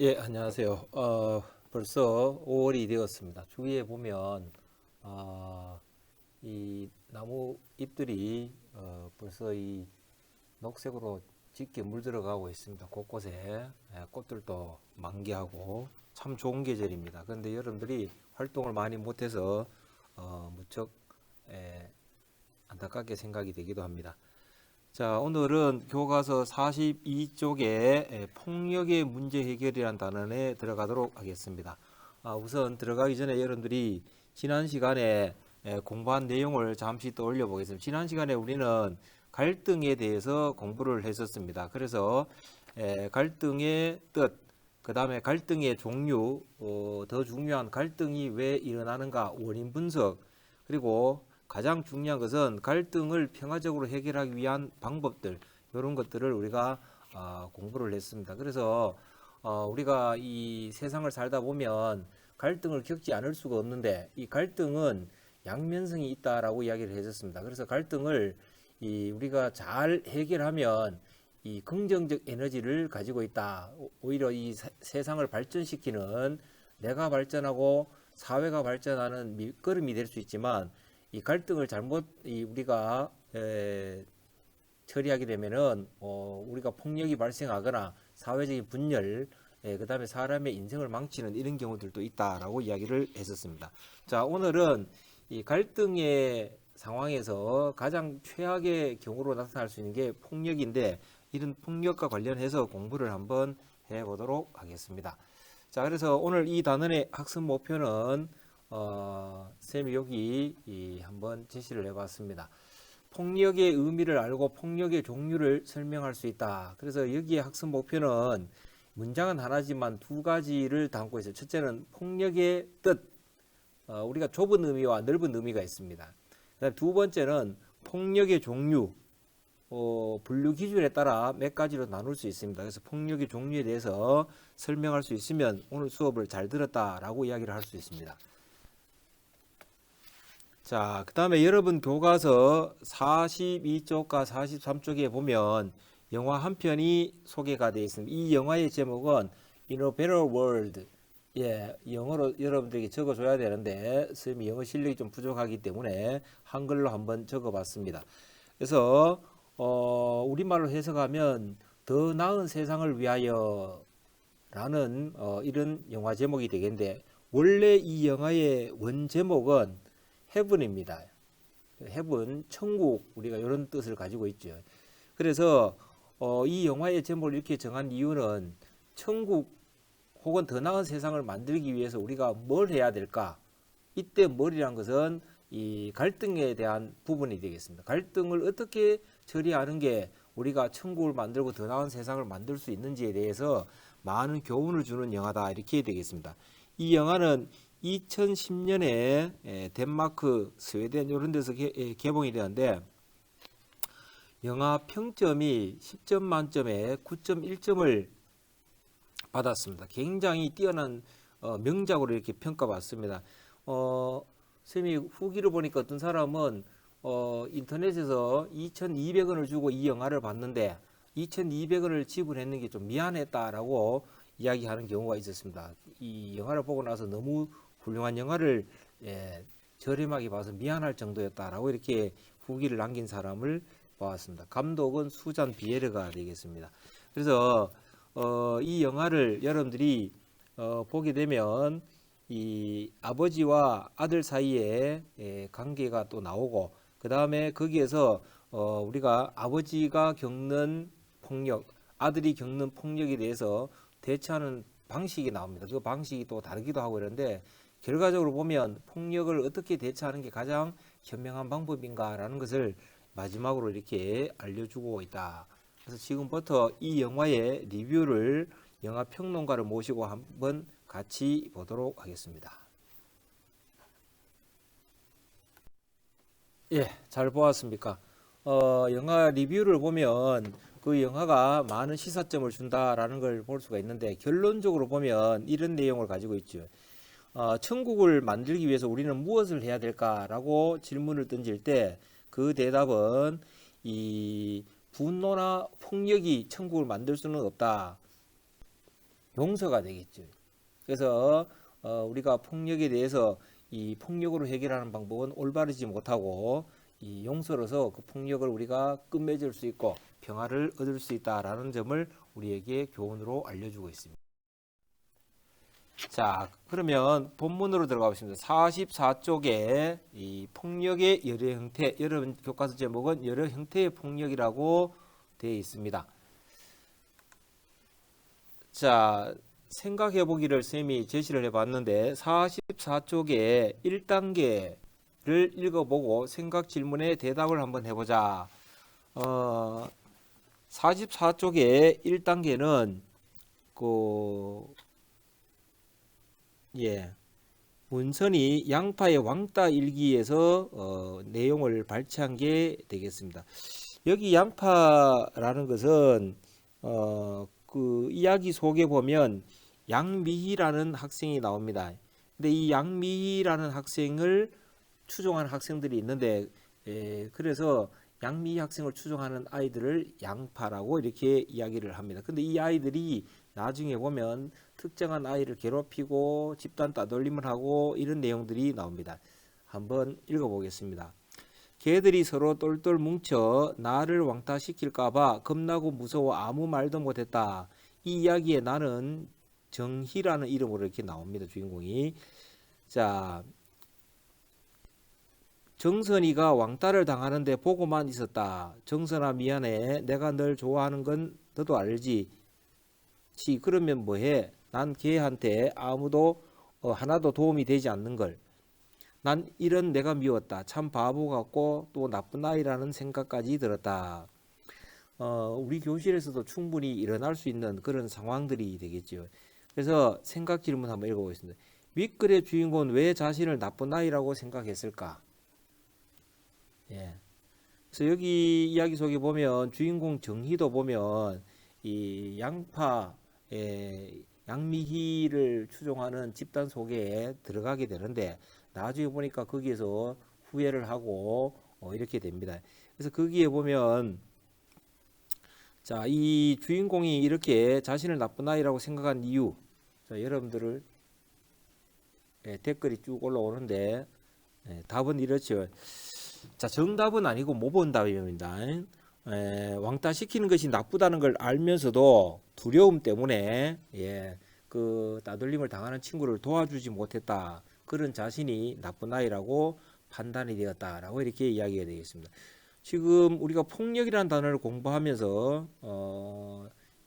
예, 안녕하세요. 벌써 5월이 되었습니다. 주위에 보면 이 나무 잎들이 벌써 이 녹색으로 짙게 물들어가고 있습니다. 곳곳에 꽃들도 만개하고 참 좋은 계절입니다. 그런데 여러분들이 활동을 많이 못해서 무척 예, 안타깝게 생각이 되기도 합니다. 자, 오늘은 교과서 42쪽에 폭력의 문제 해결이라는 단원에 들어가도록 하겠습니다. 우선 들어가기 전에 여러분들이 지난 시간에 공부한 내용을 잠시 떠올려 보겠습니다. 지난 시간에 우리는 갈등에 대해서 공부를 했었습니다. 그래서 갈등의 뜻, 그 다음에 갈등의 종류, 더 중요한 갈등이 왜 일어나는가 원인 분석, 그리고 가장 중요한 것은 갈등을 평화적으로 해결하기 위한 방법들, 이런 것들을 우리가 공부를 했습니다. 그래서 우리가 이 세상을 살다 보면 갈등을 겪지 않을 수가 없는데, 이 갈등은 양면성이 있다라고 이야기를 해줬습니다. 그래서 갈등을 우리가 잘 해결하면 이 긍정적 에너지를 가지고 있다. 오히려 이 세상을 발전시키는, 내가 발전하고 사회가 발전하는 밑거름이 될 수 있지만, 이 갈등을 잘못 우리가 처리하게 되면은 우리가 폭력이 발생하거나 사회적인 분열, 그다음에 사람의 인생을 망치는 이런 경우들도 있다라고 이야기를 했었습니다. 자, 오늘은 이 갈등의 상황에서 가장 최악의 경우로 나타날 수 있는 게 폭력인데, 이런 폭력과 관련해서 공부를 한번 해보도록 하겠습니다. 자, 그래서 오늘 이 단원의 학습 목표는 쌤이 여기 한번 제시를 해봤습니다. 폭력의 의미를 알고 폭력의 종류를 설명할 수 있다. 그래서 여기에 학습 목표는 문장은 하나지만 두 가지를 담고 있어요. 첫째는 폭력의 뜻, 우리가 좁은 의미와 넓은 의미가 있습니다. 그다음 두 번째는 폭력의 종류, 분류 기준에 따라 몇 가지로 나눌 수 있습니다. 그래서 폭력의 종류에 대해서 설명할 수 있으면 오늘 수업을 잘 들었다라고 이야기를 할 수 있습니다. 자, 그 다음에 여러분 교과서 42쪽과 43쪽에 보면 영화 한 편이 소개가 되어 있습니다. 이 영화의 제목은 In a Better World. 예, 영어로 여러분들에게 적어줘야 되는데 선생님이 영어 실력이 좀 부족하기 때문에 한글로 한번 적어봤습니다. 그래서 우리말로 해석하면 더 나은 세상을 위하여 라는 이런 영화 제목이 되겠는데, 원래 이 영화의 원 제목은 헤븐입니다. 헤븐, 천국, 우리가 이런 뜻을 가지고 있죠. 그래서 이 영화의 제목을 이렇게 정한 이유는 천국 혹은 더 나은 세상을 만들기 위해서 우리가 뭘 해야 될까? 이때 뭘이란 것은 이 갈등에 대한 부분이 되겠습니다. 갈등을 어떻게 처리하는 게 우리가 천국을 만들고 더 나은 세상을 만들 수 있는지에 대해서 많은 교훈을 주는 영화다, 이렇게 되겠습니다. 이 영화는 2010년에 덴마크, 스웨덴 이런 데서 개봉이 되는데, 영화 평점이 10점 만점에 9.1점을 받았습니다. 굉장히 뛰어난 명작으로 이렇게 평가받습니다. 쌤이 후기를 보니까 어떤 사람은 인터넷에서 2,200원을 주고 이 영화를 봤는데 2,200원을 지불했는 게 좀 미안했다라고 이야기하는 경우가 있었습니다. 이 영화를 보고 나서 너무 훌륭한 영화를 저렴하게 봐서 미안할 정도였다라고 이렇게 후기를 남긴 사람을 보았습니다. 감독은 수잔 비에르가 되겠습니다. 그래서 이 영화를 여러분들이 보게 되면 이 아버지와 아들 사이에 관계가 또 나오고, 그 다음에 거기에서 우리가 아버지가 겪는 폭력, 아들이 겪는 폭력에 대해서 대처하는 방식이 나옵니다. 그 방식이 또 다르기도 하고 이런데, 결과적으로 보면 폭력을 어떻게 대처하는 게 가장 현명한 방법인가라는 것을 마지막으로 이렇게 알려주고 있다. 그래서 지금부터 이 영화의 리뷰를 영화 평론가를 모시고 한번 같이 보도록 하겠습니다. 예, 잘 보았습니까? 영화 리뷰를 보면 그 영화가 많은 시사점을 준다라는 걸 볼 수가 있는데, 결론적으로 보면 이런 내용을 가지고 있죠. 천국을 만들기 위해서 우리는 무엇을 해야 될까라고 질문을 던질 때 그 대답은 이 분노나 폭력이 천국을 만들 수는 없다. 용서가 되겠죠. 그래서 우리가 폭력에 대해서 이 폭력으로 해결하는 방법은 올바르지 못하고 이 용서로서 그 폭력을 우리가 끝맺을 수 있고 평화를 얻을 수 있다라는 점을 우리에게 교훈으로 알려주고 있습니다. 자, 그러면 본문으로 들어가 보겠습니다. 44쪽에 이 폭력의 여러 형태, 여러분 교과서 제목은 여러 형태의 폭력이라고 되어 있습니다. 자, 생각해 보기를 쌤이 제시를 해봤는데 44쪽에 1단계를 읽어보고 생각 질문에 대답을 한번 해보자. 44쪽에 1단계는 문선이 양파의 왕따 일기에서 내용을 발췌한 게 되겠습니다. 여기 양파라는 것은 그 이야기 속에 보면 양미희라는 학생이 나옵니다. 근데 이 양미희라는 학생을 추종하는 학생들이 있는데 그래서 양미희 학생을 추종하는 아이들을 양파라고 이렇게 이야기를 합니다. 근데 이 아이들이 나중에 보면 특정한 아이를 괴롭히고 집단 따돌림을 하고 이런 내용들이 나옵니다. 한번 읽어보겠습니다. 걔들이 서로 똘똘 뭉쳐 나를 왕따시킬까봐 겁나고 무서워 아무 말도 못했다. 이 이야기에 나는 정희라는 이름으로 이렇게 나옵니다. 주인공이. 자, 정선이가 왕따를 당하는데 보고만 있었다. 정선아 미안해. 내가 널 좋아하는 건 너도 알지. 그러면 뭐해? 난 걔한테 아무도 하나도 도움이 되지 않는 걸. 난 이런 내가 미웠다. 참 바보 같고 또 나쁜 아이라는 생각까지 들었다. 우리 교실에서도 충분히 일어날 수 있는 그런 상황들이 되겠죠. 그래서 생각 질문 한번 읽어보겠습니다. 윗글의 주인공은 왜 자신을 나쁜 아이라고 생각했을까? 예. 그래서 여기 이야기 속에 보면 주인공 정희도 보면 이 양미희를 추종하는 집단 속에 들어가게 되는데 나중에 보니까 거기에서 후회를 하고 이렇게 됩니다. 그래서 거기에 보면 자, 이 주인공이 이렇게 자신을 나쁜 아이라고 생각한 이유, 자, 여러분들을 댓글이 쭉 올라오는데 답은 이렇죠. 자, 정답은 아니고 모범 답입니다. 왕따 시키는 것이 나쁘다는 걸 알면서도 두려움 때문에 그 따돌림을 당하는 친구를 도와주지 못했다. 그런 자신이 나쁜 아이라고 판단이 되었다라고 이렇게 이야기가 되겠습니다. 지금 우리가 폭력이라는 단어를 공부하면서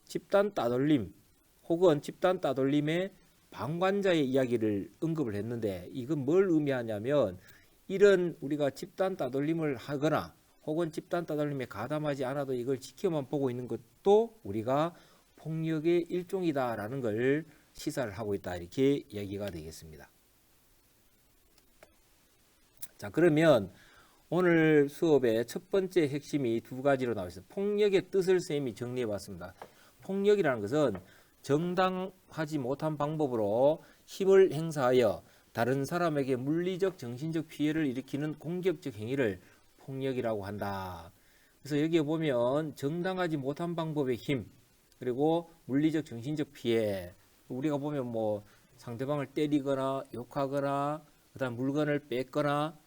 집단 따돌림 혹은 집단 따돌림의 방관자의 이야기를 언급을 했는데 이건 뭘 의미하냐면 이런 우리가 집단 따돌림을 하거나 혹은 집단 따돌림에 가담하지 않아도 이걸 지켜만 보고 있는 것도 우리가 폭력의 일종이다라는 걸 시사를 하고 있다 이렇게 이야기가 되겠습니다. 자, 그러면 오늘 수업의 첫 번째 핵심이 두 가지로 나와 있습니다. 폭력의 뜻을 쌤이 정리해 봤습니다. 폭력이라는 것은 정당하지 못한 방법으로 힘을 행사하여 다른 사람에게 물리적, 정신적 피해를 일으키는 공격적 행위를 폭력이라고 한다. 그래서 여기에 보면 정당하지 못한 방법의 힘, 그리고 물리적, 정신적 피해. 우리가 보면 뭐 상대방을 때리거나 욕하거나 그다음 물건을 뺏거나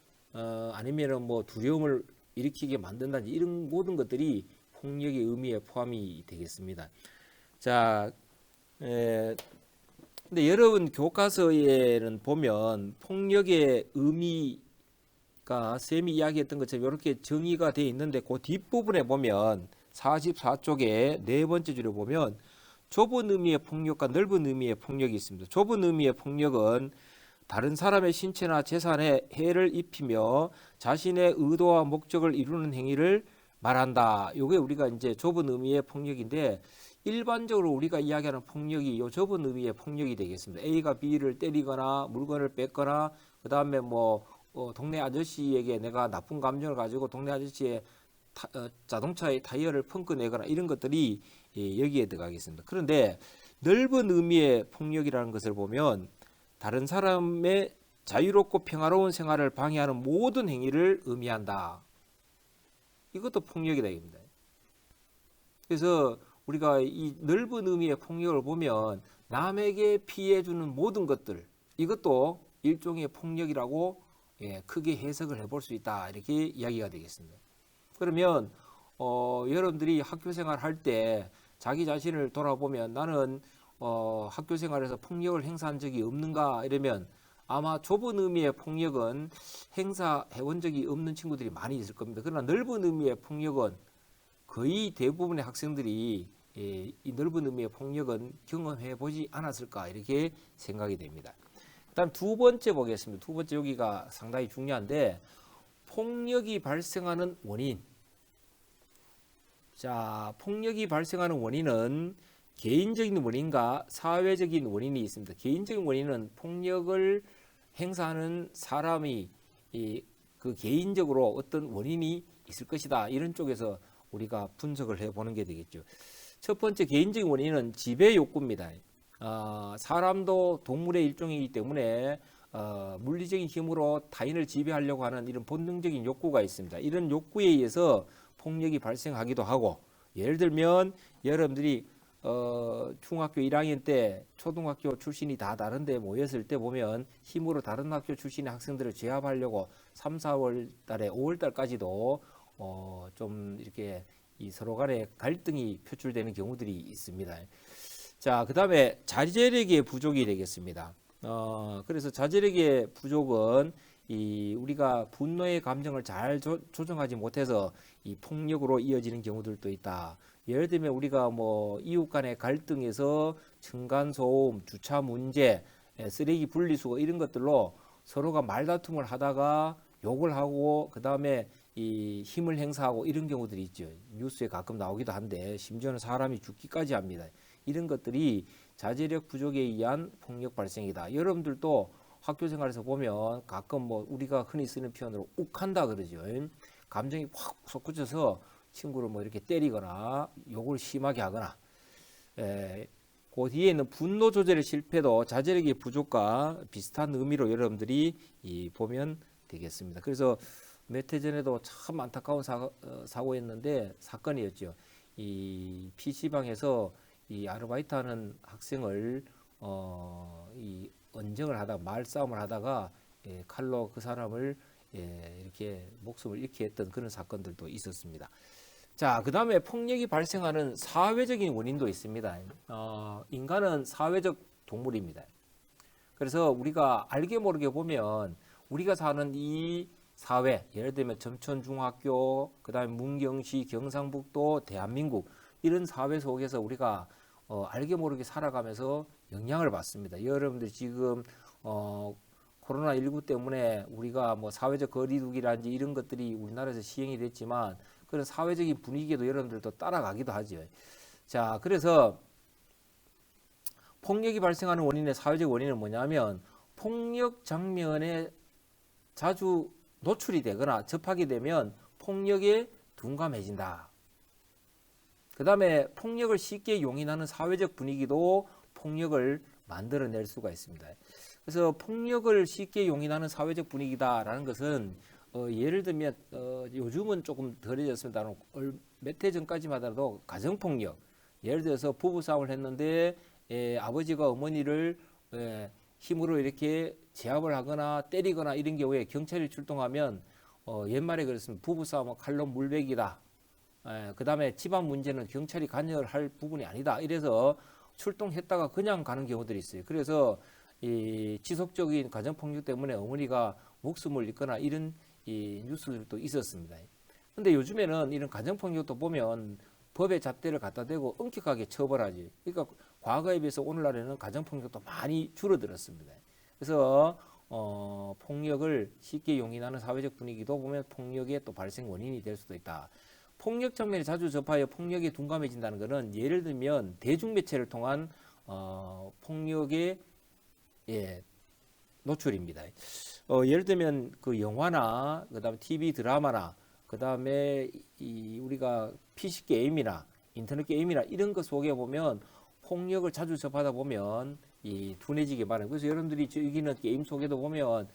아니면은 뭐 두려움을 일으키게 만든다든지 이런 모든 것들이 폭력의 의미에 포함이 되겠습니다. 자, 근데 여러분 교과서에는 보면 폭력의 의미가 쌤이 이야기했던 것처럼 이렇게 정의가 되어 있는데 그 뒷부분에 보면 44쪽에 네 번째 줄에 보면 좁은 의미의 폭력과 넓은 의미의 폭력이 있습니다. 좁은 의미의 폭력은 다른 사람의 신체나 재산에 해를 입히며 자신의 의도와 목적을 이루는 행위를 말한다. 이게 우리가 이제 좁은 의미의 폭력인데 일반적으로 우리가 이야기하는 폭력이 이 좁은 의미의 폭력이 되겠습니다. A가 B를 때리거나 물건을 뺏거나 그 다음에 뭐 동네 아저씨에게 내가 나쁜 감정을 가지고 동네 아저씨의 자동차의 타이어를 펑크내거나 이런 것들이 여기에 들어가겠습니다. 그런데 넓은 의미의 폭력이라는 것을 보면 다른 사람의 자유롭고 평화로운 생활을 방해하는 모든 행위를 의미한다. 이것도 폭력이다. 입니다. 그래서 우리가 이 넓은 의미의 폭력을 보면 남에게 피해 주는 모든 것들, 이것도 일종의 폭력이라고 크게 해석을 해볼 수 있다, 이렇게 이야기가 되겠습니다. 그러면 여러분들이 학교 생활할 때 자기 자신을 돌아보면 나는 학교 생활에서 폭력을 행사한 적이 없는가 이러면 아마 좁은 의미의 폭력은 행사해 본 적이 없는 친구들이 많이 있을 겁니다. 그러나 넓은 의미의 폭력은 거의 대부분의 학생들이 이 넓은 의미의 폭력은 경험해 보지 않았을까 이렇게 생각이 됩니다. 그다음 두 번째 보겠습니다. 두 번째 여기가 상당히 중요한데, 폭력이 발생하는 원인. 자, 폭력이 발생하는 원인은 개인적인 원인과 사회적인 원인이 있습니다. 개인적인 원인은 폭력을 행사하는 사람이 그 개인적으로 어떤 원인이 있을 것이다, 이런 쪽에서 우리가 분석을 해보는 게 되겠죠. 첫 번째 개인적인 원인은 지배 욕구입니다. 사람도 동물의 일종이기 때문에 물리적인 힘으로 타인을 지배하려고 하는 이런 본능적인 욕구가 있습니다. 이런 욕구에 의해서 폭력이 발생하기도 하고, 예를 들면 여러분들이 중학교 1학년 때 초등학교 출신이 다 다른데 모였을 때 보면 힘으로 다른 학교 출신의 학생들을 제압하려고 3, 4월 달에 5월 달까지도 좀 이렇게 이 서로 간에 갈등이 표출되는 경우들이 있습니다. 자, 그 다음에 자제력의 부족이 되겠습니다. 그래서 자제력의 부족은 우리가 분노의 감정을 잘 조정하지 못해서 이 폭력으로 이어지는 경우들도 있다. 예를 들면 우리가 뭐 이웃 간의 갈등에서 층간소음, 주차 문제, 쓰레기 분리수거 이런 것들로 서로가 말다툼을 하다가 욕을 하고 그 다음에 이 힘을 행사하고 이런 경우들이 있죠. 뉴스에 가끔 나오기도 한데 심지어는 사람이 죽기까지 합니다. 이런 것들이 자제력 부족에 의한 폭력 발생이다. 여러분들도 학교 생활에서 보면 가끔 뭐 우리가 흔히 쓰는 표현으로 욱한다 그러죠. 감정이 확 솟구쳐서 친구를 뭐 이렇게 때리거나 욕을 심하게 하거나, 그 뒤에 있는 분노 조절의 실패도 자제력의 부족과 비슷한 의미로 여러분들이 보면 되겠습니다. 그래서 몇 해 전에도 참 안타까운 사고였는데 사건이었죠. 이 PC방에서 이 아르바이트하는 학생을 이 언쟁을 하다가 말싸움을 하다가 칼로 그 사람을 이렇게 목숨을 잃게 했던 그런 사건들도 있었습니다. 자, 그 다음에 폭력이 발생하는 사회적인 원인도 있습니다. 인간은 사회적 동물입니다. 그래서 우리가 알게 모르게 보면 우리가 사는 이 사회, 예를 들면 점천중학교, 그 다음에 문경시, 경상북도, 대한민국, 이런 사회 속에서 우리가 알게 모르게 살아가면서 영향을 받습니다. 여러분들 지금 코로나19 때문에 우리가 뭐 사회적 거리두기라든지 이런 것들이 우리나라에서 시행이 됐지만 그런 사회적인 분위기에도 여러분들도 따라가기도 하죠. 자, 그래서 폭력이 발생하는 원인의 사회적 원인은 뭐냐면 폭력 장면에 자주 노출이 되거나 접하게 되면 폭력에 둔감해진다. 그 다음에 폭력을 쉽게 용인하는 사회적 분위기도 폭력을 만들어낼 수가 있습니다. 그래서 폭력을 쉽게 용인하는 사회적 분위기다라는 것은 예를 들면 요즘은 조금 덜해졌습니다. 몇 해 전까지만 하더라도 가정폭력, 예를 들어서 부부싸움을 했는데 아버지가 어머니를 힘으로 이렇게 제압을 하거나 때리거나 이런 경우에 경찰이 출동하면 옛말에 그랬습니다. 부부싸움은 칼로 물베기다. 그 다음에 집안 문제는 경찰이 관여를 할 부분이 아니다. 이래서 출동했다가 그냥 가는 경우들이 있어요. 그래서 이 지속적인 가정폭력 때문에 어머니가 목숨을 잃거나 이런 이 뉴스들도 있었습니다. 근데 요즘에는 이런 가정폭력도 보면 법의 잣대를 갖다 대고 엄격하게 처벌하지. 그러니까 과거에 비해서 오늘날에는 가정폭력도 많이 줄어들었습니다. 그래서 폭력을 쉽게 용인하는 사회적 분위기도 보면 폭력의 또 발생 원인이 될 수도 있다. 폭력 장면에 자주 접하여 폭력에 둔감해진다는 것은 예를 들면 대중매체를 통한 폭력의 노출입니다. 예를 들면 그 영화나 그다음에 TV 드라마나 그다음에 우리가 PC 게임이나 인터넷 게임이나 이런 것 속에 보면 폭력을 자주 접하다 보면 둔해지게 마련. 그래서 여러분들이 즐기는 게임 속에도 보면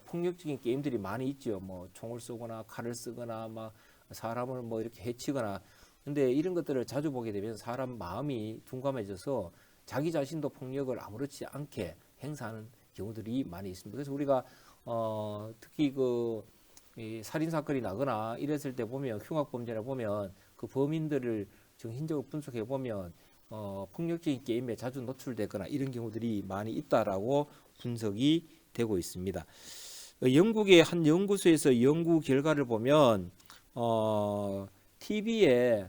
폭력적인 게임들이 많이 있죠. 뭐 총을 쏘거나 칼을 쓰거나 막 사람을 뭐 이렇게 해치거나 근데 이런 것들을 자주 보게 되면 사람 마음이 둔감해져서 자기 자신도 폭력을 아무렇지 않게 행사하는 경우들이 많이 있습니다. 그래서 우리가 특히 이 살인 사건이 나거나 이랬을 때 보면 흉악 범죄를 보면 그 범인들을 정신적으로 분석해 보면 폭력적인 게임에 자주 노출되거나 이런 경우들이 많이 있다라고 분석이 되고 있습니다. 영국의 한 연구소에서 연구 결과를 보면 TV에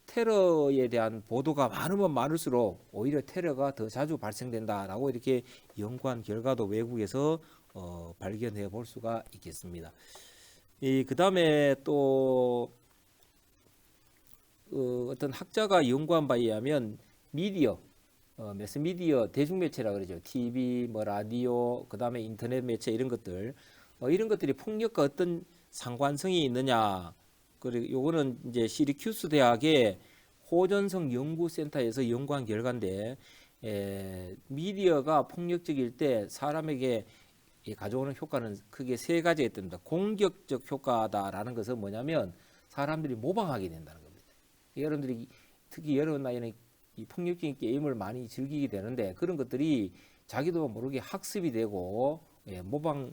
테러에 대한 보도가 많으면 많을수록 오히려 테러가 더 자주 발생된다라고 이렇게 연구한 결과도 외국에서 발견해 볼 수가 있겠습니다. 그 다음에 또 어떤 학자가 연구한 바에 의하면 미디어, 매스미디어 대중매체라 그러죠. TV, 라디오, 그 다음에 인터넷 매체 이런 것들, 이런 것들이 폭력과 어떤 상관성이 있느냐. 그리고 요거는 이제 시리큐스 대학의 호전성 연구센터에서 연구한 결과인데, 미디어가 폭력적일 때 사람에게 가져오는 효과는 크게 세 가지가 있답니다. 공격적 효과다라는 것은 뭐냐면 사람들이 모방하게 된다는 겁니다. 여러분들이 특히 여러분 나이는 이 폭력적인 게임을 많이 즐기게 되는데 그런 것들이 자기도 모르게 학습이 되고 모방이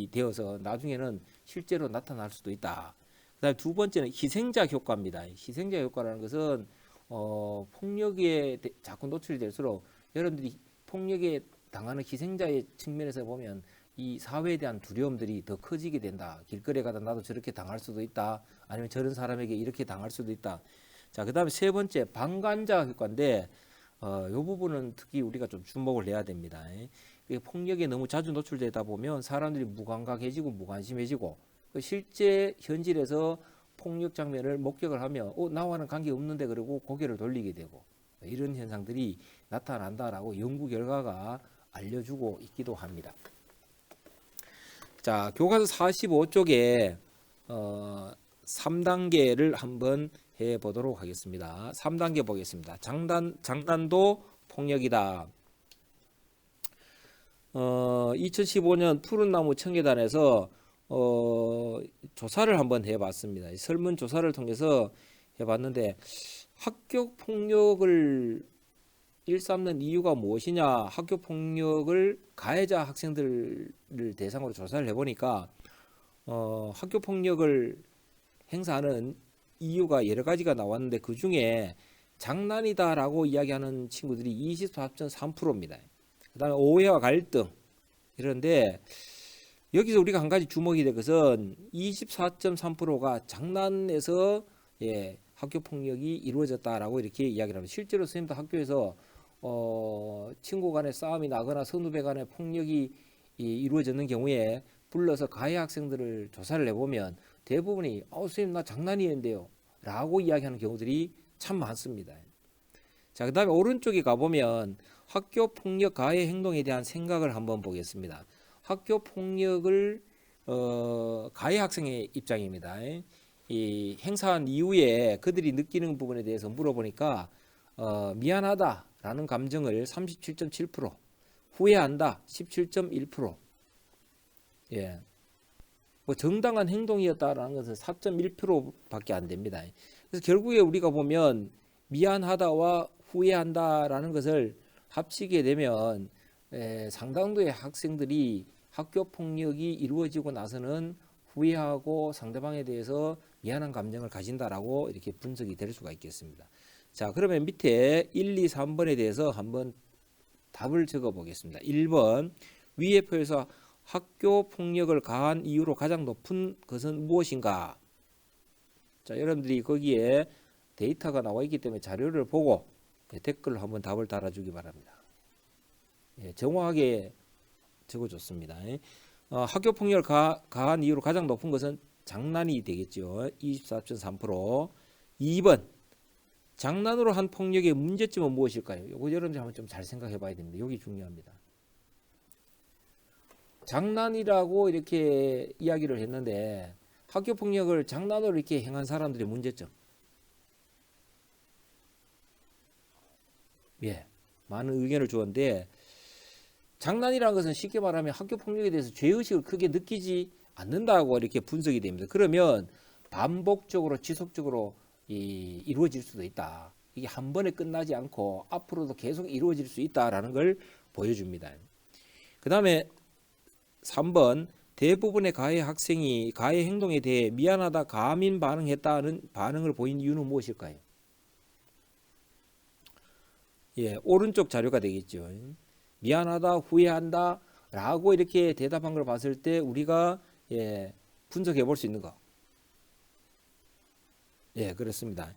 되어서 나중에는 실제로 나타날 수도 있다. 그다음에 두 번째는 희생자 효과입니다. 희생자 효과라는 것은 폭력에 자꾸 노출이 될수록 여러분들이 폭력에 당하는 희생자의 측면에서 보면 이 사회에 대한 두려움들이 더 커지게 된다. 길거리에 가다 나도 저렇게 당할 수도 있다. 아니면 저런 사람에게 이렇게 당할 수도 있다. 자, 그 다음에 세 번째 방관자 효과인데 이 부분은 특히 우리가 좀 주목을 해야 됩니다. 폭력에 너무 자주 노출되다 보면 사람들이 무감각해지고 무관심해지고 실제 현실에서 폭력 장면을 목격을 하면 나와는 관계 없는데 그러고 고개를 돌리게 되고 이런 현상들이 나타난다라고 연구 결과가 알려주고 있기도 합니다. 자, 교과서 45쪽에 3단계를 한번 해보도록 하겠습니다. 3단계 보겠습니다. 장난도 폭력이다. 2015년 푸른나무 청계단에서 조사를 한번 해봤습니다. 설문조사를 통해서 해봤는데 학교 폭력을 일삼는 이유가 무엇이냐, 학교 폭력을 가해자 학생들을 대상으로 조사를 해보니까 학교 폭력을 행사하는 이유가 여러 가지가 나왔는데 그 중에 장난이다라고 이야기하는 친구들이 24.3%입니다. 그 다음에 오해와 갈등 이런데 여기서 우리가 한 가지 주목이 될 것은 24.3%가 장난에서 학교 폭력이 이루어졌다라고 이렇게 이야기를 합니다. 실제로 선생님도 학교에서 친구 간의 싸움이 나거나 선후배 간의 폭력이 이루어졌는 경우에 불러서 가해 학생들을 조사를 해보면 대부분이 선생님 나 장난이었는데요 라고 이야기하는 경우들이 참 많습니다. 자, 그 다음에 오른쪽에 가보면 학교 폭력 가해 행동에 대한 생각을 한번 보겠습니다. 학교 폭력을 가해 학생의 입장입니다. 이 행사한 이후에 그들이 느끼는 부분에 대해서 물어보니까 미안하다라는 감정을 37.7%, 후회한다 17.1%, 예, 뭐 정당한 행동이었다라는 것은 4.1%밖에 안 됩니다. 그래서 결국에 우리가 보면 미안하다와 후회한다라는 것을 합치게 되면 상당수의 학생들이 학교 폭력이 이루어지고 나서는 후회하고 상대방에 대해서 미안한 감정을 가진다라고 이렇게 분석이 될 수가 있겠습니다. 자, 그러면 밑에 1, 2, 3번에 대해서 한번 답을 적어 보겠습니다. 1번 위의 표에서 학교 폭력을 가한 이유로 가장 높은 것은 무엇인가? 자, 여러분들이 거기에 데이터가 나와 있기 때문에 자료를 보고 댓글로 한번 답을 달아주기 바랍니다. 정확하게 적어줬습니다. 학교 폭력을 가한 이유로 가장 높은 것은 장난이 되겠죠. 24.3%. 2번 장난으로 한 폭력의 문제점은 무엇일까요? 이거 여러분들 한번 좀 잘 생각해 봐야 됩니다. 여기 중요합니다. 장난이라고 이렇게 이야기를 했는데 학교 폭력을 장난으로 이렇게 행한 사람들의 문제점. 많은 의견을 주었는데 장난이라는 것은 쉽게 말하면 학교 폭력에 대해서 죄의식을 크게 느끼지 않는다고 이렇게 분석이 됩니다. 그러면 반복적으로 지속적으로 이루어질 수도 있다. 이게 한 번에 끝나지 않고 앞으로도 계속 이루어질 수 있다라는 걸 보여줍니다. 그 다음에 3번 대부분의 가해 학생이 가해 행동에 대해 미안하다 가민 반응했다는 반응을 보인 이유는 무엇일까요? 예, 오른쪽 자료가 되겠죠. 미안하다, 후회한다 라고 이렇게 대답한 걸 봤을 때 우리가 분석해 볼 수 있는 거. 예, 그렇습니다.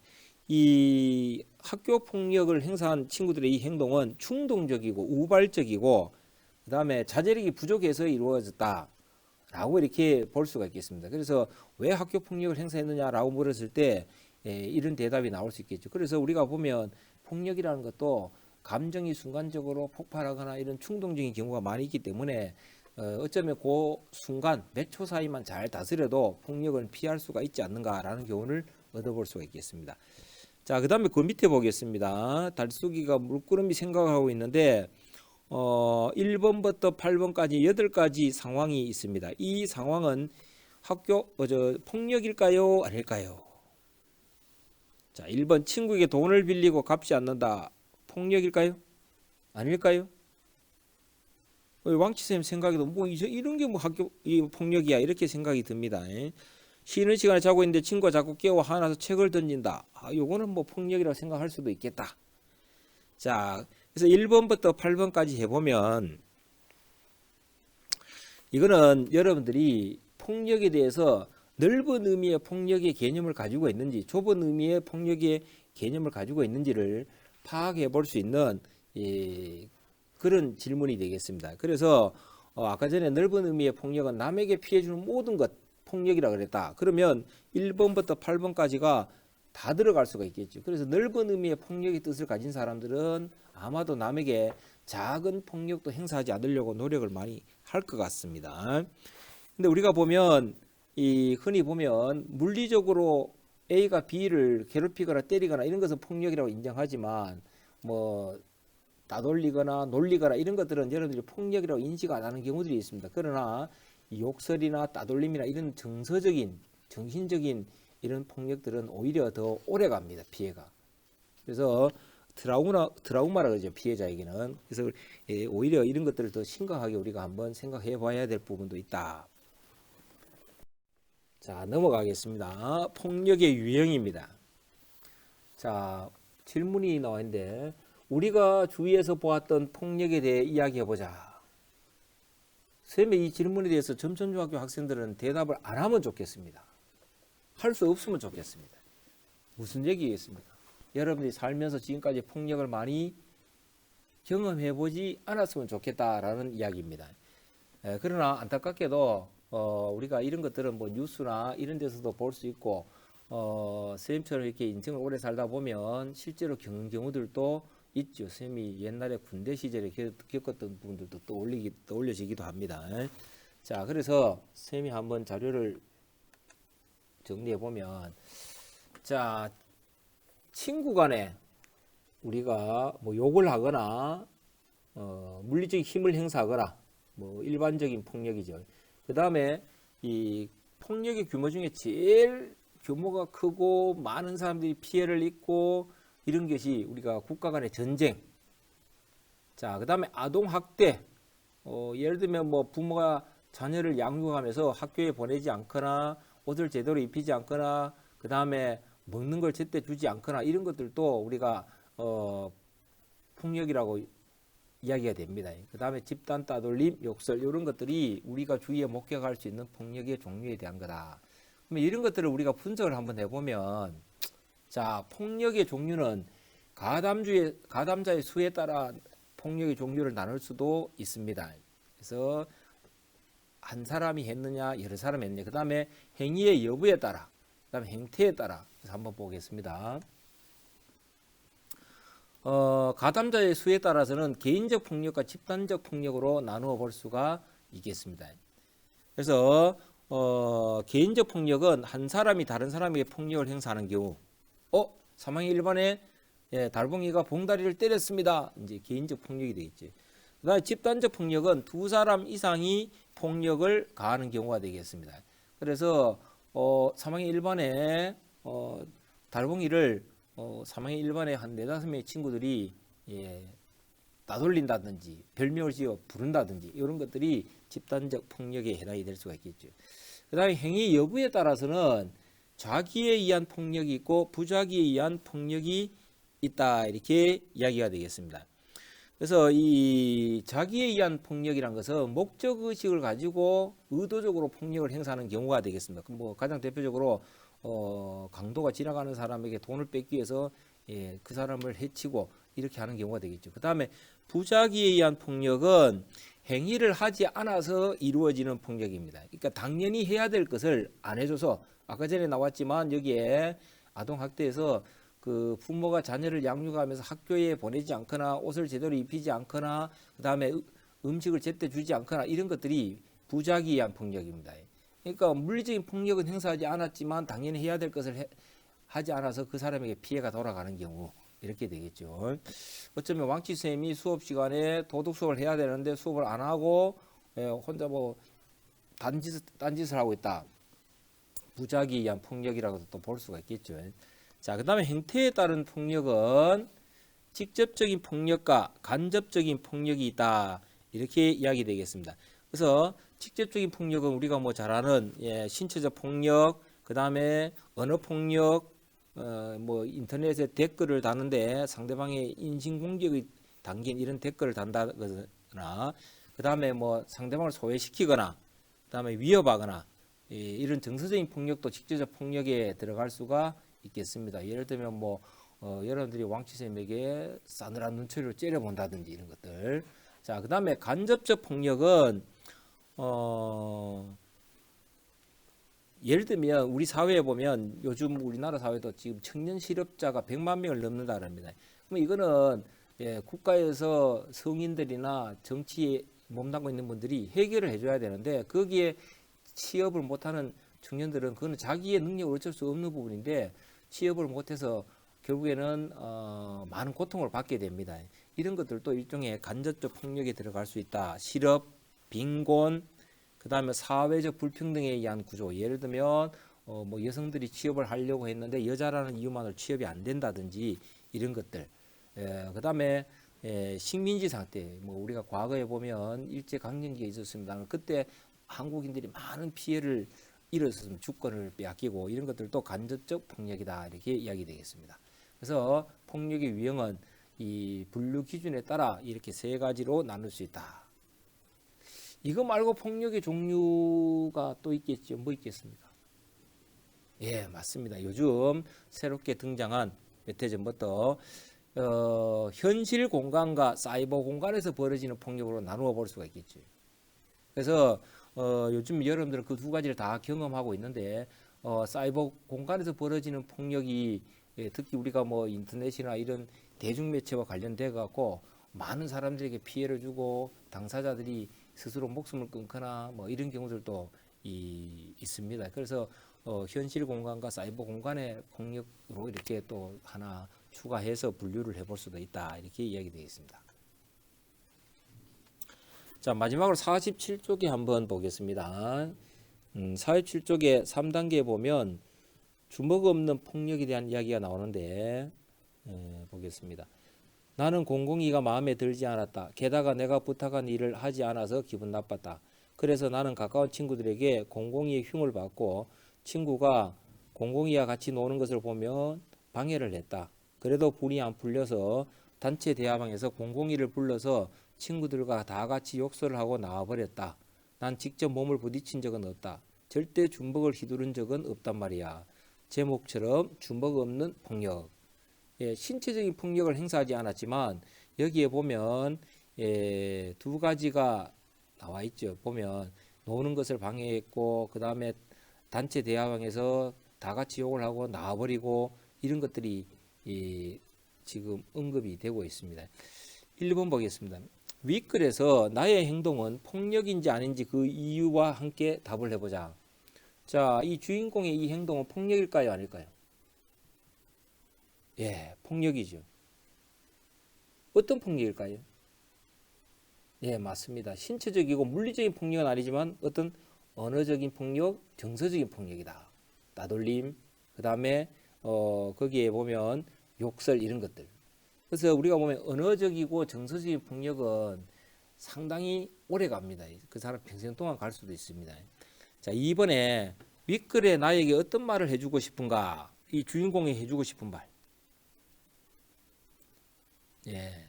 이 학교 폭력을 행사한 친구들의 이 행동은 충동적이고 우발적이고 그 다음에 자제력이 부족해서 이루어졌다 라고 이렇게 볼 수가 있겠습니다. 그래서 왜 학교 폭력을 행사했느냐라고 물었을 때 이런 대답이 나올 수 있겠죠. 그래서 우리가 보면 폭력이라는 것도 감정이 순간적으로 폭발하거나 이런 충동적인 경우가 많이 있기 때문에 어쩌면 그 순간 몇 초 사이만 잘 다스려도 폭력을 피할 수가 있지 않는가라는 교훈을 얻어볼 수가 있겠습니다. 자, 그 다음에 그 밑에 보겠습니다. 달수기가 물끄러미 생각하고 있는데 1번부터 8번까지 8가지 상황이 있습니다. 이 상황은 학교 폭력일까요? 아닐까요? 자, 1번 친구에게 돈을 빌리고 갚지 않는다. 폭력일까요? 아닐까요? 왕치쌤 생각에도 뭐 이런 게 뭐 학교 폭력이야 이렇게 생각이 듭니다. 쉬는 시간에 자고 있는데 친구가 자꾸 깨워 화나서 책을 던진다. 요거는 뭐 폭력이라고 생각할 수도 있겠다. 자, 그래서 1번부터 8번까지 해보면 이거는 여러분들이 폭력에 대해서 넓은 의미의 폭력의 개념을 가지고 있는지 좁은 의미의 폭력의 개념을 가지고 있는지를 파악해 볼 수 있는 그런 질문이 되겠습니다. 그래서 아까 전에 넓은 의미의 폭력은 남에게 피해 주는 모든 것 폭력이라 그랬다. 그러면 1번부터 8번까지가 다 들어갈 수가 있겠죠. 그래서 넓은 의미의 폭력의 뜻을 가진 사람들은 아마도 남에게 작은 폭력도 행사하지 않으려고 노력을 많이 할 것 같습니다. 근데 우리가 보면 흔히 보면 물리적으로 A가 B를 괴롭히거나 때리거나 이런 것은 폭력이라고 인정하지만 뭐 따돌리거나 놀리거나 이런 것들은 여러분들이 폭력이라고 인식 안 하는 경우들이 있습니다. 그러나 욕설이나 따돌림이나 이런 정서적인 정신적인 이런 폭력들은 오히려 더 오래 갑니다. 피해가. 그래서 트라우마라 그러죠. 피해자에게는. 그래서 오히려 이런 것들을 더 심각하게 우리가 한번 생각해 봐야 될 부분도 있다. 자, 넘어가겠습니다. 폭력의 유형입니다. 자, 질문이 나와 있는데 우리가 주위에서 보았던 폭력에 대해 이야기해 보자. 선생님의 이 질문에 대해서 점천중학교 학생들은 대답을 안 하면 좋겠습니다. 할 수 없으면 좋겠습니다. 무슨 얘기겠습니까? 여러분들이 살면서 지금까지 폭력을 많이 경험해 보지 않았으면 좋겠다라는 이야기입니다. 그러나 안타깝게도 우리가 이런 것들은 뭐 뉴스나 이런 데서도 볼 수 있고 선생님처럼 이렇게 인생을 오래 살다 보면 실제로 겪는 경우들도 있죠. 선생님이 옛날에 군대 시절에 겪었던 부분들도 떠올려지기도 합니다. 자, 그래서 선생님이 한번 자료를 정리해 보면, 자, 친구 간에 우리가 뭐 욕을 하거나 물리적인 힘을 행사하거나 뭐 일반적인 폭력이죠. 그 다음에 이 폭력의 규모 중에 제일 규모가 크고 많은 사람들이 피해를 입고 이런 것이 우리가 국가 간의 전쟁. 자, 그 다음에 아동학대. 예를 들면 뭐 부모가 자녀를 양육하면서 학교에 보내지 않거나 옷을 제대로 입히지 않거나 그 다음에 먹는 걸 제때 주지 않거나 이런 것들도 우리가 폭력이라고 이야기가 됩니다. 그 다음에 집단 따돌림, 욕설 이런 것들이 우리가 주위에 목격할 수 있는 폭력의 종류에 대한 거다. 그러면 이런 것들을 우리가 분석을 한번 해보면 자, 폭력의 종류는 가담자의 수에 따라 폭력의 종류를 나눌 수도 있습니다. 그래서 한 사람이 했느냐, 여러 사람이 했느냐, 그 다음에 행위의 여부에 따라, 그 다음에 행태에 따라 그래서 한번 보겠습니다. 가담자의 수에 따라서는 개인적 폭력과 집단적 폭력으로 나누어 볼 수가 있겠습니다. 그래서 개인적 폭력은 한 사람이 다른 사람에게 폭력을 행사하는 경우, 사망의 일반에 달봉이가 봉다리를 때렸습니다. 이제 개인적 폭력이 되겠지. 그다음에 집단적 폭력은 두 사람 이상이 폭력을 가하는 경우가 되겠습니다. 그래서 사망의 일반에 달봉이를 3학년 1반에 한 4-5명의 친구들이 따돌린다든지 별명을 지어 부른다든지 이런 것들이 집단적 폭력에 해당이 될 수가 있겠죠. 그 다음에 행위 여부에 따라서는 자기에 의한 폭력이 있고 부자기에 의한 폭력이 있다, 이렇게 이야기가 되겠습니다. 그래서 이 자기에 의한 폭력이란 것은 목적의식을 가지고 의도적으로 폭력을 행사하는 경우가 되겠습니다. 뭐 가장 대표적으로 강도가 지나가는 사람에게 돈을 뺏기 위해서 그 사람을 해치고 이렇게 하는 경우가 되겠죠. 그 다음에 부자기에 의한 폭력은 행위를 하지 않아서 이루어지는 폭력입니다. 그러니까 당연히 해야 될 것을 안 해줘서, 아까 전에 나왔지만 여기에 아동학대에서 그 부모가 자녀를 양육하면서 학교에 보내지 않거나 옷을 제대로 입히지 않거나 그 다음에 음식을 제때 주지 않거나 이런 것들이 부자기에 의한 폭력입니다. 그러니까 물리적인 폭력은 행사하지 않았지만 당연히 해야 될 것을 하지 않아서 그 사람에게 피해가 돌아가는 경우, 이렇게 되겠죠. 어쩌면 왕치 쌤이 수업 시간에 도덕 수업을 해야 되는데 수업을 안 하고 혼자 뭐 딴짓을 하고 있다. 부자기에 의한 폭력이라고도 또 볼 수가 있겠죠. 자, 그 다음에 행태에 따른 폭력은 직접적인 폭력과 간접적인 폭력이 있다, 이렇게 이야기되겠습니다. 그래서 직접적인 폭력은 우리가 뭐 잘 아는 신체적 폭력, 그 다음에 언어 폭력, 뭐 인터넷에 댓글을 다는데 상대방의 인신공격이 담긴 이런 댓글을 단다거나, 그 다음에 뭐 상대방을 소외시키거나, 그 다음에 위협하거나, 이런 정서적인 폭력도 직접적 폭력에 들어갈 수가 있겠습니다. 예를 들면 뭐 여러분들이 왕치쌤에게 싸늘한 눈초리로 째려본다든지 이런 것들. 자, 그 다음에 간접적 폭력은 예를 들면 우리 사회에 보면 요즘 우리나라 사회도 지금 청년 실업자가 100만 명을 넘는다 합니다. 그럼 이거는 국가에서 성인들이나 정치에 몸담고 있는 분들이 해결을 해줘야 되는데, 거기에 취업을 못하는 청년들은 그거는 자기의 능력을 어쩔 수 없는 부분인데 취업을 못해서 결국에는 많은 고통을 받게 됩니다. 이런 것들도 일종의 간접적 폭력에 들어갈 수 있다. 실업, 빈곤, 그 다음에 사회적 불평등에 의한 구조. 예를 들면 뭐 여성들이 취업을 하려고 했는데 여자라는 이유만으로 취업이 안 된다든지 이런 것들. 그 다음에 식민지 상태. 뭐 우리가 과거에 보면 일제 강점기가 있었습니다. 그때 한국인들이 많은 피해를 일었으면 주권을 빼앗기고 이런 것들도 간접적 폭력이다, 이렇게 이야기되겠습니다. 그래서 폭력의 유형은 이 분류 기준에 따라 이렇게 3가지로 나눌 수 있다. 이거 말고 폭력의 종류가 또 있겠죠. 뭐 있겠습니까? 예, 맞습니다. 요즘 새롭게 등장한 몇 해 전부터 현실 공간과 사이버 공간에서 벌어지는 폭력으로 나누어 볼 수가 있겠죠. 그래서 요즘 여러분들은 그 2가지를 다 경험하고 있는데 사이버 공간에서 벌어지는 폭력이 특히 우리가 뭐 인터넷이나 이런 대중매체와 관련돼 갖고 많은 사람들에게 피해를 주고 당사자들이 스스로 목숨을 끊거나 뭐 이런 경우들도 있습니다. 그래서 현실 공간과 사이버 공간의 폭력으로 이렇게 또 하나 추가해서 분류를 해볼 수도 있다, 이렇게 이야기되어 있습니다. 자, 마지막으로 47쪽에 한번 보겠습니다. 47쪽에 3단계에 보면 주먹 없는 폭력에 대한 이야기가 나오는데 보겠습니다. 나는 공공이가 마음에 들지 않았다. 게다가 내가 부탁한 일을 하지 않아서 기분 나빴다. 그래서 나는 가까운 친구들에게 공공이의 흉을 받고 친구가 공공이와 같이 노는 것을 보면 방해를 했다. 그래도 불이 안 풀려서 단체 대화방에서 공공이를 불러서 친구들과 다 같이 욕설을 하고 나와버렸다. 난 직접 몸을 부딪힌 적은 없다. 절대 주먹을 휘두른 적은 없단 말이야. 제목처럼 주먹 없는 폭력. 신체적인 폭력을 행사하지 않았지만 여기에 보면 2가지가 나와 있죠. 보면 노는 것을 방해했고, 그 다음에 단체 대화방에서 다 같이 욕을 하고 나와버리고 이런 것들이 지금 언급이 되고 있습니다. 1번 보겠습니다. 윗글에서 나의 행동은 폭력인지 아닌지 그 이유와 함께 답을 해보자. 자, 이 주인공의 이 행동은 폭력일까요, 아닐까요? 예, 폭력이죠. 어떤 폭력일까요? 예, 맞습니다. 신체적이고 물리적인 폭력은 아니지만 어떤 언어적인 폭력, 정서적인 폭력이다. 따돌림, 그 다음에 거기에 보면 욕설 이런 것들. 그래서 우리가 보면 언어적이고 정서적인 폭력은 상당히 오래 갑니다. 그 사람 평생 동안 갈 수도 있습니다. 자, 이번에 윗글에 나에게 어떤 말을 해주고 싶은가? 이 주인공이 해주고 싶은 말. 예,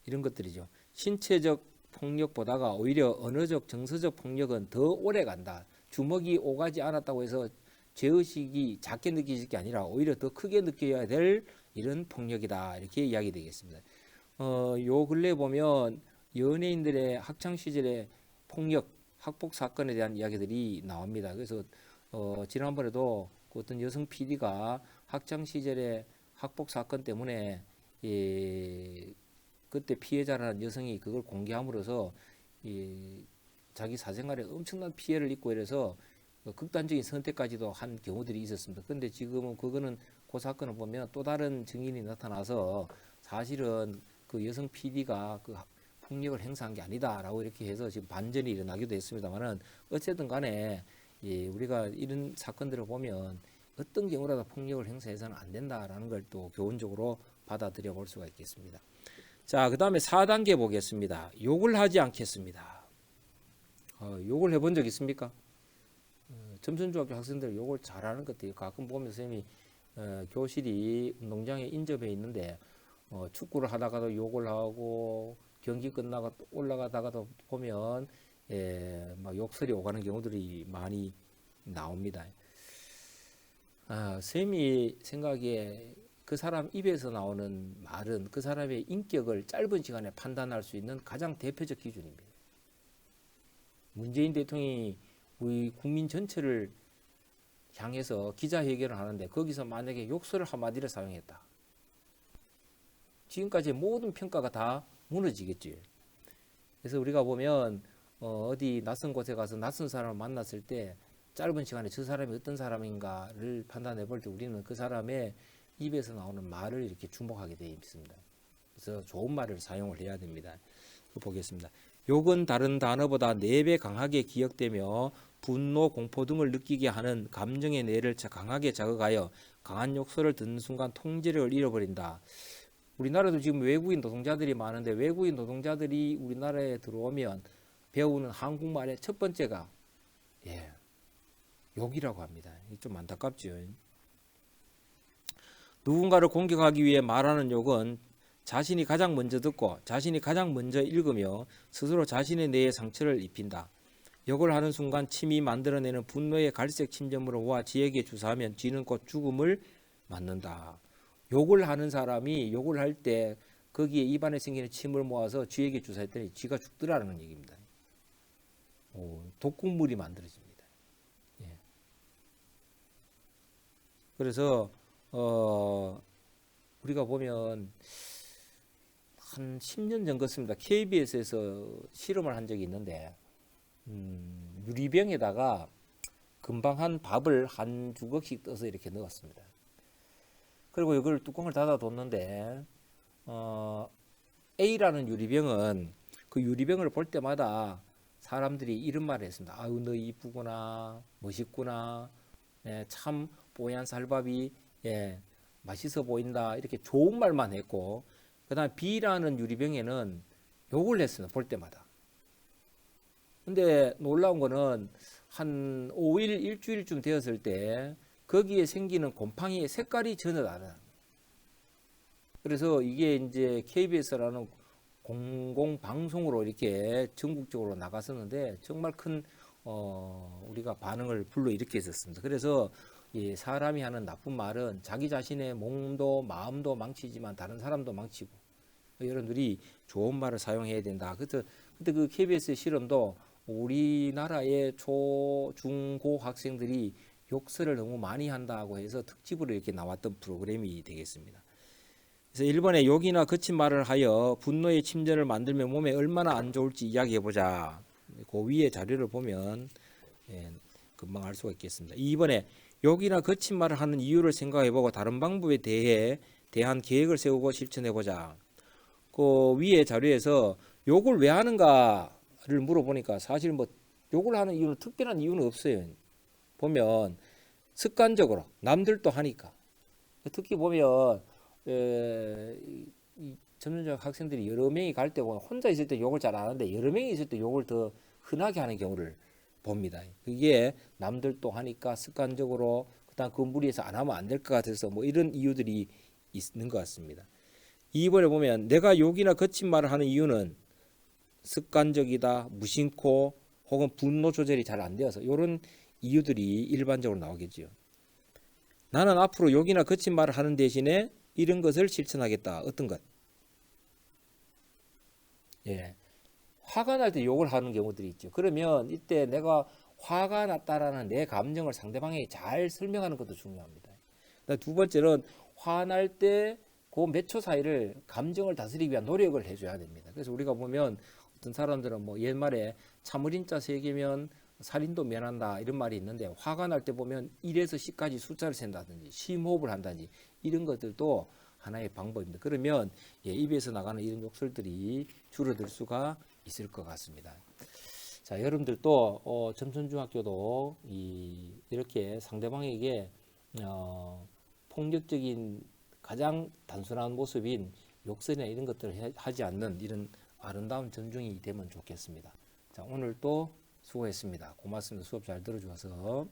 이런 것들이죠. 신체적 폭력보다가 오히려 언어적, 정서적 폭력은 더 오래 간다. 주먹이 오가지 않았다고 해서 죄의식이 작게 느껴질 게 아니라 오히려 더 크게 느껴야 될 이런 폭력이다. 이렇게 이야기 되겠습니다. 요 근래 보면 연예인들의 학창 시절의 폭력, 학폭 사건에 대한 이야기들이 나옵니다. 그래서 지난번에도 그 어떤 여성 PD가 학창 시절의 학폭 사건 때문에 그때 피해자라는 여성이 그걸 공개함으로써 자기 사생활에 엄청난 피해를 입고 이래서 극단적인 선택까지도 한 경우들이 있었습니다. 그런데 지금은 그거는 그 사건을 보면 또 다른 증인이 나타나서 사실은 그 여성 PD가 그 폭력을 행사한 게 아니다라고 이렇게 해서 지금 반전이 일어나기도 했습니다만은 어쨌든 간에 우리가 이런 사건들을 보면 어떤 경우라도 폭력을 행사해서는 안 된다라는 걸 또 교훈적으로 받아들여 볼 수가 있겠습니다. 자, 그 다음에 4단계 보겠습니다. 욕을 하지 않겠습니다. 욕을 해본 적 있습니까? 점순중학교 학생들 욕을 잘하는 것 같아요. 가끔 보면 선생님이 교실이 운동장에 인접해 있는데 축구를 하다가도 욕을 하고 경기 끝나고 올라가다가도 보면 막 욕설이 오가는 경우들이 많이 나옵니다. 선생님이 생각에 그 사람 입에서 나오는 말은 그 사람의 인격을 짧은 시간에 판단할 수 있는 가장 대표적 기준입니다. 문재인 대통령이 우리 국민 전체를 향해서 기자회견을 하는데 거기서 만약에 욕설을 한마디를 사용했다. 지금까지의 모든 평가가 다 무너지겠죠. 그래서 우리가 보면 어디 낯선 곳에 가서 낯선 사람을 만났을 때 짧은 시간에 저 사람이 어떤 사람인가를 판단해 볼 때 우리는 그 사람의 입에서 나오는 말을 이렇게 주목하게 되어 있습니다. 그래서 좋은 말을 사용을 해야 됩니다. 보겠습니다. 욕은 다른 단어보다 4배 강하게 기억되며 분노, 공포 등을 느끼게 하는 감정의 뇌를 강하게 자극하여 강한 욕설을 듣는 순간 통제력을 잃어버린다. 우리나라도 지금 외국인 노동자들이 많은데 외국인 노동자들이 우리나라에 들어오면 배우는 한국말의 첫 번째가 욕이라고 합니다. 좀 안타깝죠. 누군가를 공격하기 위해 말하는 욕은 자신이 가장 먼저 듣고 자신이 가장 먼저 읽으며 스스로 자신의 뇌에 상처를 입힌다. 욕을 하는 순간 침이 만들어내는 분노의 갈색 침전물을 모아 쥐에게 주사하면 쥐는 곧 죽음을 맞는다. 욕을 하는 사람이 욕을 할 때 거기에 입안에 생기는 침을 모아서 쥐에게 주사했더니 쥐가 죽더라는 얘기입니다. 독극물이 만들어집니다. 그래서 우리가 보면 한 10년 전 같습니다. KBS에서 실험을 한 적이 있는데 유리병에다가 금방 한 밥을 한 주걱씩 떠서 이렇게 넣었습니다. 그리고 이걸 뚜껑을 닫아 뒀는데 A라는 유리병은 그 유리병을 볼 때마다 사람들이 이런 말을 했습니다. 아유 너 이쁘구나, 멋있구나, 참 뽀얀 살밥이 맛있어 보인다, 이렇게 좋은 말만 했고, 그 다음에 B라는 유리병에는 욕을 했습니다. 볼 때마다. 근데 놀라운 거는 한 5일, 일주일쯤 되었을 때 거기에 생기는 곰팡이의 색깔이 전혀 다르다. 그래서 이게 이제 KBS라는 공공방송으로 이렇게 전국적으로 나갔었는데 정말 큰 우리가 반응을 불러일으켰었습니다. 그래서 이 사람이 하는 나쁜 말은 자기 자신의 몸도 마음도 망치지만 다른 사람도 망치고, 여러분들이 좋은 말을 사용해야 된다. 그때 그 KBS 실험도 우리나라의 초, 중, 고 학생들이 욕설을 너무 많이 한다고 해서 특집으로 이렇게 나왔던 프로그램이 되겠습니다. 그래서 일본의 욕이나 거친 말을 하여 분노의 침전을 만들면 몸에 얼마나 안 좋을지 이야기해보자. 그 위에 자료를 보면 금방 알 수가 있겠습니다. 이번에 욕이나 거친 말을 하는 이유를 생각해보고 다른 방법에 대한 계획을 세우고 실천해보자. 그 위에 자료에서 욕을 왜 하는가를 물어보니까 사실 뭐 욕을 하는 이유는 특별한 이유는 없어요. 보면 습관적으로 남들도 하니까, 특히 보면 이 점점적 학생들이 여러 명이 갈 때 보면 혼자 있을 때 욕을 잘 안 하는데 여러 명이 있을 때 욕을 더 흔하게 하는 경우를 봅니다. 그게 남들도 하니까 습관적으로 그다음 그 무리해서 안 하면 안 될 것 같아서 뭐 이런 이유들이 있는 것 같습니다. 2번에 보면 내가 욕이나 거친 말을 하는 이유는 습관적이다, 무심코 혹은 분노 조절이 잘 안 되어서 이런 이유들이 일반적으로 나오겠죠. 나는 앞으로 욕이나 거친 말을 하는 대신에 이런 것을 실천하겠다. 어떤 것? 예. 화가 날 때 욕을 하는 경우들이 있죠. 그러면 이때 내가 화가 났다라는 내 감정을 상대방에게 잘 설명하는 것도 중요합니다. 두 번째는 화날 때 그 몇 초 사이를 감정을 다스리기 위한 노력을 해줘야 됩니다. 그래서 우리가 보면 어떤 사람들은 뭐 옛말에 참을인자 3개면 살인도 면한다 이런 말이 있는데 화가 날 때 보면 1에서 10까지 숫자를 센다든지 심호흡을 한다든지 이런 것들도 하나의 방법입니다. 그러면 입에서 나가는 이런 욕설들이 줄어들 수가 있을 것 같습니다. 자, 여러분들도 점천중학교도 이렇게 상대방에게 폭력적인 가장 단순한 모습인 욕설이나 이런 것들을 하지 않는 이런 아름다운 점중이 되면 좋겠습니다. 자, 오늘 또 수고했습니다. 고맙습니다. 수업 잘 들어주셔서.